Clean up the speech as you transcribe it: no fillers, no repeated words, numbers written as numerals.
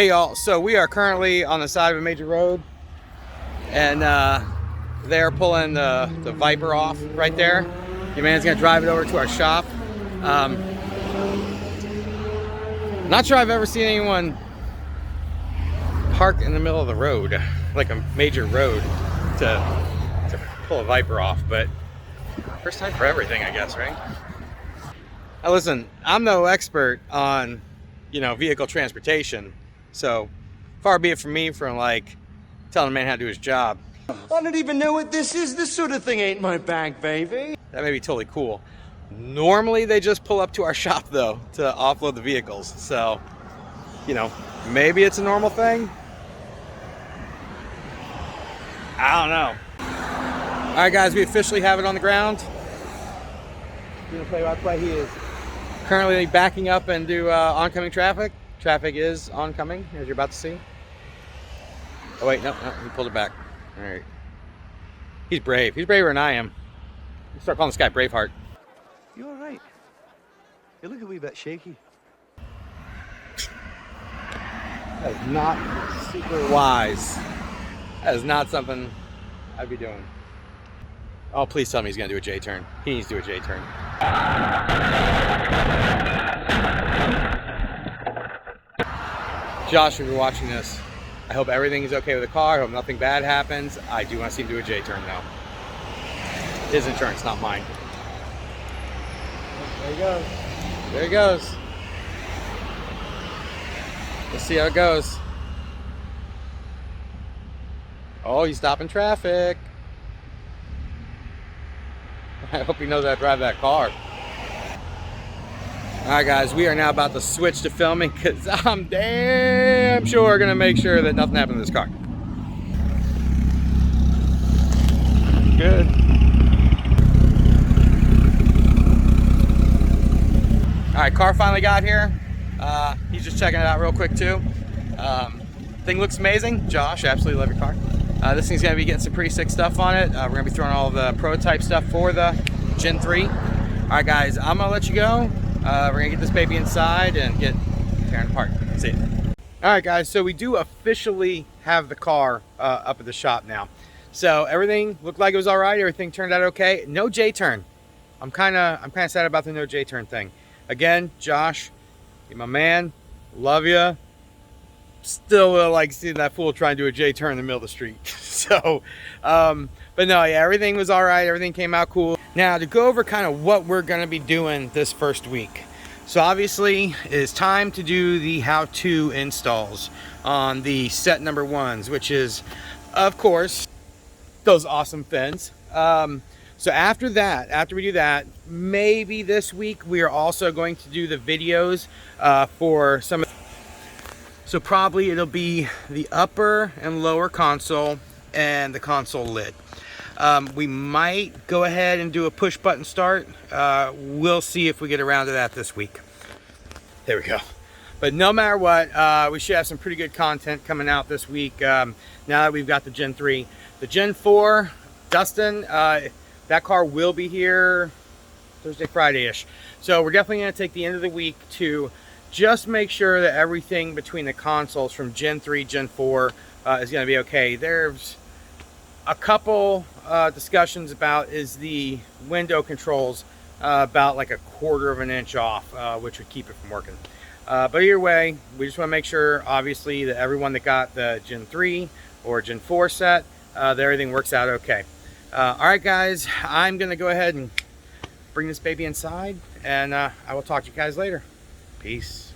Hey y'all, so we are currently on the side of a major road, and they're pulling the Viper off right there. Your man's gonna drive it over to our shop. Not sure I've ever seen anyone park in the middle of the road, like a major road, to pull a Viper off, but first time for everything, I guess, right? Now listen, I'm no expert on, vehicle transportation, so far be it from me from like telling a man how to do his job. I don't even know what this is. This sort of thing ain't my bag, baby. That may be totally cool. Normally they just pull up to our shop though to offload the vehicles, so maybe it's a normal thing. I don't know. All right, guys, we officially have it on the ground. Gonna play by play. He is currently backing up into oncoming traffic. Traffic is oncoming, as you're about to see. Oh wait, no, he pulled it back. All right. He's brave. He's braver than I am. Start calling this guy Braveheart. You all right? You look a wee bit shaky. That is not super wise. That is not something I'd be doing. Oh, please tell me he's gonna do a J-turn. He needs to do a J-turn. Josh, if you're watching this, I hope everything is okay with the car. I hope nothing bad happens. I do want to see him do a J-turn though. His insurance, not mine. There he goes. There he goes. Let's see how it goes. Oh, he's stopping traffic. I hope he knows how to drive that car. Alright guys, we are now about to switch to filming because I'm damn sure going to make sure that nothing happened to this car. Good. Alright, car finally got here. He's just checking it out real quick too. Thing looks amazing. Josh, absolutely love your car. This thing's going to be getting some pretty sick stuff on it. We're going to be throwing all the prototype stuff for the Gen 3. Alright guys, I'm going to let you go. We're going to get this baby inside and get tearing apart. See ya. Alright guys, so we do officially have the car up at the shop now. So everything looked like it was alright. Everything turned out okay. No J-turn. I'm kind of sad about the no J-turn thing. Again, Josh, you're my man. Love you. Still like seeing that fool try and do a J-turn in the middle of the street. So, but no, yeah, everything was all right. Everything came out cool. Now, to go over kind of what we're going to be doing this first week. So obviously, it's time to do the how-to installs on the set number ones, which is, of course, those awesome fins. So after that, after we do that, maybe this week, we are also going to do the videos for some. So probably it'll be the upper and lower console and the console lid. We might go ahead and do a push button start. We'll see if we get around to that this week. There we go. But no matter what, we should have some pretty good content coming out this week now that we've got the Gen 3. The Gen 4, Dustin, that car will be here Thursday, Friday-ish. So we're definitely going to take the end of the week to just make sure that everything between the consoles from Gen 3, Gen 4 is going to be okay. There's a couple discussions about is the window controls about like 1/4 of an inch off, which would keep it from working. But either way, we just want to make sure, obviously, that everyone that got the Gen 3 or Gen 4 set, that everything works out okay. All right, guys, I'm going to go ahead and bring this baby inside, and I will talk to you guys later. Peace.